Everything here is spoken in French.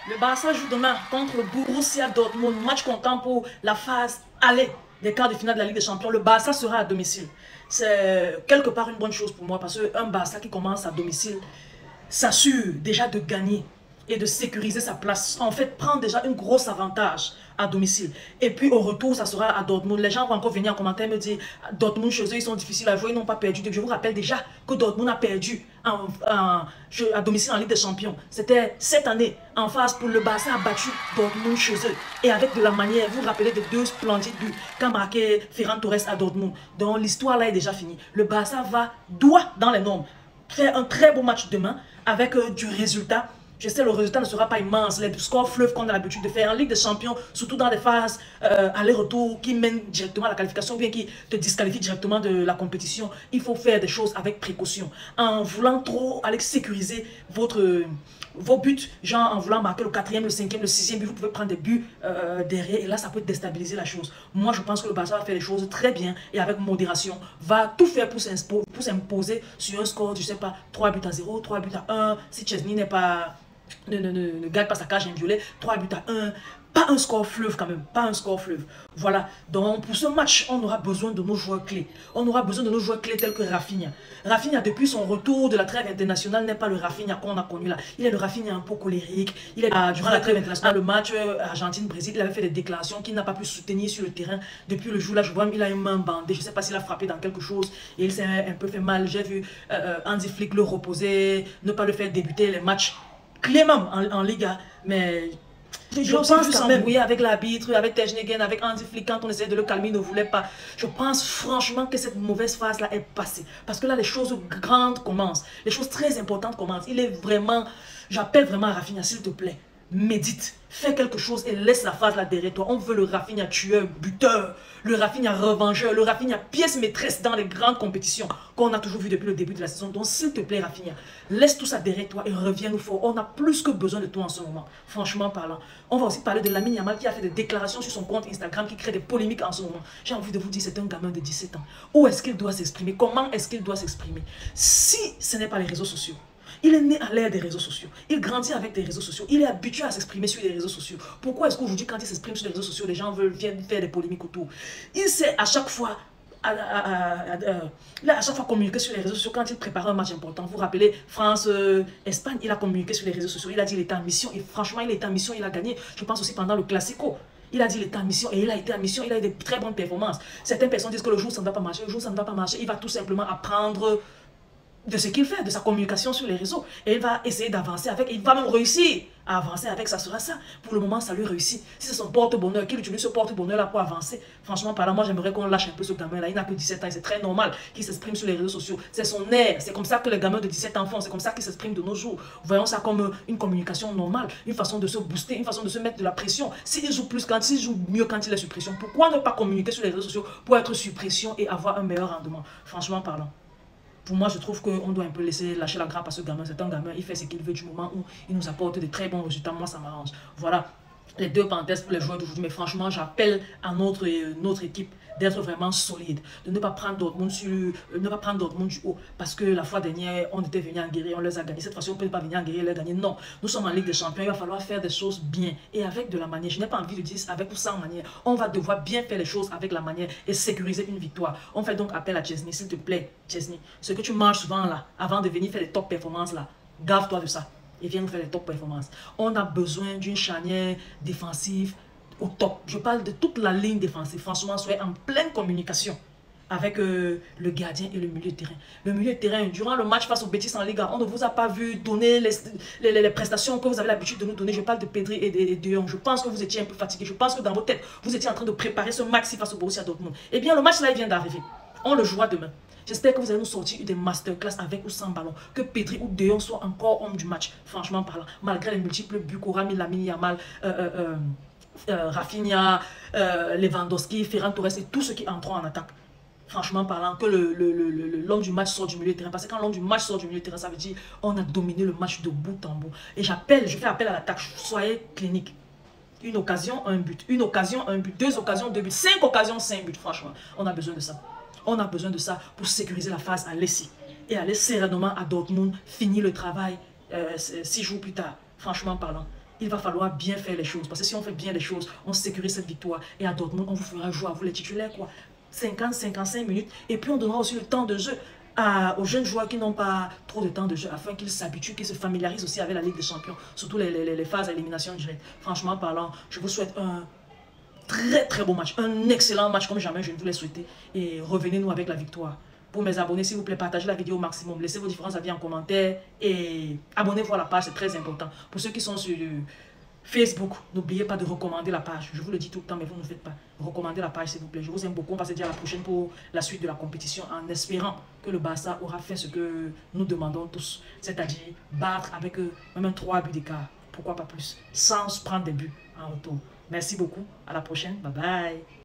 Le Barça joue demain contre le Borussia Dortmund. Match comptant pour la phase aller des quarts de finale de la Ligue des Champions. Le Barça sera à domicile. C'est quelque part une bonne chose pour moi parce qu'un Barça qui commence à domicile s'assure déjà de gagner et de sécuriser sa place. En fait, prend déjà un gros avantage à domicile. Et puis au retour, ça sera à Dortmund. Les gens vont encore venir en commentaire me dire Dortmund chez eux, ils sont difficiles à jouer, ils n'ont pas perdu. Je vous rappelle déjà que Dortmund a perdu à domicile en Ligue des Champions. C'était cette année en phase pour le Barça a battu Dortmund chez eux. Et avec de la manière, vous vous rappelez des deux splendides buts qu'a marqué Ferran Torres à Dortmund. Donc l'histoire là est déjà finie. Le Barça doit dans les normes faire un très beau match demain avec du résultat. Je sais, le résultat ne sera pas immense, les scores fleuves qu'on a l'habitude de faire en Ligue des Champions, surtout dans des phases aller-retour qui mènent directement à la qualification, ou bien qui te disqualifient directement de la compétition. Il faut faire des choses avec précaution. En voulant trop aller sécuriser vos buts, genre en voulant marquer le 4e, le 5e, le 6e but, vous pouvez prendre des buts derrière et là ça peut déstabiliser la chose. Moi je pense que le Barça va faire les choses très bien et avec modération, va tout faire pour s'imposer sur un score, je sais pas, 3 buts à 0, 3 buts à 1, si Chesney ne gagne pas sa cage inviolée, 3 buts à 1, pas un score fleuve quand même, pas un score fleuve. Voilà, donc pour ce match, on aura besoin de nos joueurs clés. On aura besoin de nos joueurs clés tels que Rafinha. Rafinha, depuis son retour de la trêve internationale, n'est pas le Rafinha qu'on a connu là. Il est le Rafinha un peu colérique. Il est durant la trêve internationale, le match Argentine-Brésil, il avait fait des déclarations qu'il n'a pas pu soutenir sur le terrain. Depuis le jour là, je vois il a une main bandée. Je ne sais pas s'il a frappé dans quelque chose et il s'est un peu fait mal. J'ai vu Hansi Flick le reposer, ne pas le faire débuter les matchs clément en Liga, mais je pense quand même, oui, avec l'arbitre, avec Ter Stegen, avec Hansi Flick, quand on essayait de le calmer, il ne voulait pas. Je pense franchement que cette mauvaise phase-là est passée. Parce que là, les choses grandes commencent. Les choses très importantes commencent. Il est vraiment... J'appelle vraiment Rafinha, s'il te plaît. Médite, fais quelque chose et laisse la phase là derrière toi. On veut le Rafinha tueur, buteur, le Rafinha revengeur, le Rafinha pièce maîtresse dans les grandes compétitions qu'on a toujours vu depuis le début de la saison. Donc s'il te plaît Rafinha, laisse tout ça derrière toi et reviens-nous fort. On a plus que besoin de toi en ce moment, franchement parlant. On va aussi parler de Lamine Yamal qui a fait des déclarations sur son compte Instagram qui crée des polémiques en ce moment. J'ai envie de vous dire, c'est un gamin de 17 ans. Où est-ce qu'il doit s'exprimer? Comment est-ce qu'il doit s'exprimer? Si ce n'est pas les réseaux sociaux. Il est né à l'ère des réseaux sociaux. Il grandit avec des réseaux sociaux. Il est habitué à s'exprimer sur les réseaux sociaux. Pourquoi est-ce qu'aujourd'hui, quand il s'exprime sur les réseaux sociaux, les gens viennent faire des polémiques autour? Il sait à chaque fois il a à chaque fois communiqué sur les réseaux sociaux quand il préparait un match important. Vous vous rappelez, France-Espagne, il a communiqué sur les réseaux sociaux. Il a dit qu'il était en mission et franchement, il était en mission, il a gagné. Je pense aussi pendant le Classico. Il a dit qu'il était en mission et il a été en mission, il a eu des très bonnes performances. Certaines personnes disent que le jour ça ne va pas marcher, le jour ça ne va pas marcher. Il va tout simplement apprendre de ce qu'il fait, de sa communication sur les réseaux. Et il va essayer d'avancer avec, il va même réussir à avancer avec, ça sera ça. Pour le moment, ça lui réussit. Si c'est son porte-bonheur, qu'il utilise ce porte-bonheur-là pour avancer, franchement, par là, moi, j'aimerais qu'on lâche un peu ce gamin-là. Il n'a que 17 ans, c'est très normal qu'il s'exprime sur les réseaux sociaux. C'est son air, c'est comme ça que les gamins de 17 ans font, c'est comme ça qu'ils s'expriment de nos jours. Voyons ça comme une communication normale, une façon de se booster, une façon de se mettre de la pression. S'il joue mieux quand il est sous pression, pourquoi ne pas communiquer sur les réseaux sociaux pour être sous pression et avoir un meilleur rendement, franchement parlant? Pour moi, je trouve qu'on doit un peu laisser lâcher la grappe à ce gamin. C'est un gamin, il fait ce qu'il veut du moment où il nous apporte de très bons résultats. Moi, ça m'arrange. Voilà les deux parenthèses pour les joueurs d'aujourd'hui. Mais franchement, j'appelle à notre équipe d'être vraiment solide, de ne pas prendre Dortmund du haut. Parce que la fois dernière, on était venu en guerrier, on les a gagnés. Cette fois-ci, on ne peut pas venir en guerrier et les gagner. Non, nous sommes en Ligue des Champions, il va falloir faire des choses bien et avec de la manière. Je n'ai pas envie de dire avec ou sans manière. On va devoir bien faire les choses avec la manière et sécuriser une victoire. On fait donc appel à Chesney, s'il te plaît, Chesney. Ce que tu manges souvent là, avant de venir faire les top performances là, gave-toi de ça et viens nous faire les top performances. On a besoin d'une charnière défensive au top. Je parle de toute la ligne défensive. Franchement, soyez en pleine communication avec le gardien et le milieu de terrain. Le milieu de terrain, durant le match face au Betis en Liga, on ne vous a pas vu donner les prestations que vous avez l'habitude de nous donner. Je parle de Pedri et de Jong. Je pense que vous étiez un peu fatigué. Je pense que dans votre tête, vous étiez en train de préparer ce match face au Borussia Dortmund. Eh bien, le match là, il vient d'arriver. On le jouera demain. J'espère que vous allez nous sortir des masterclass avec ou sans ballon. Que Pedri ou De Jong soient encore homme du match. Franchement parlant, malgré les multiples buts qu'aura mis Lamine Yamal, Rafinha, Lewandowski, Ferran Torres et tous ceux qui entrent en attaque. Franchement parlant, que l'homme du match sort du milieu de terrain. Parce que quand l'homme du match sort du milieu de terrain, ça veut dire on a dominé le match de bout en bout. Et je fais appel à l'attaque. Soyez clinique. Une occasion, un but. Une occasion, un but. Deux occasions, deux buts. 5 occasions, 5 buts. Franchement, on a besoin de ça. On a besoin de ça pour sécuriser la phase à l'essai. Et aller sereinement à Dortmund, finir le travail 6 jours plus tard. Franchement parlant. il va falloir bien faire les choses. Parce que si on fait bien les choses, on sécurise cette victoire. Et à Dortmund, on vous fera jouer à vous les titulaires, quoi. 50-55 minutes. Et puis, on donnera aussi le temps de jeu aux jeunes joueurs qui n'ont pas trop de temps de jeu, afin qu'ils s'habituent, qu'ils se familiarisent aussi avec la Ligue des Champions, surtout les phases à élimination directe. Franchement parlant, je vous souhaite un très beau match, un excellent match comme jamais je ne vous l'ai souhaité. Et revenez-nous avec la victoire. Pour mes abonnés, s'il vous plaît, partagez la vidéo au maximum. Laissez vos différents avis en commentaire. Et abonnez-vous à la page, c'est très important. Pour ceux qui sont sur Facebook, n'oubliez pas de recommander la page. Je vous le dis tout le temps, mais vous ne le faites pas. Recommandez la page, s'il vous plaît. Je vous aime beaucoup. On va se dire à la prochaine pour la suite de la compétition, en espérant que le Barça aura fait ce que nous demandons tous. C'est-à-dire battre avec même un 3 buts d'écart. Pourquoi pas plus. Sans prendre des buts en retour. Merci beaucoup. À la prochaine. Bye bye.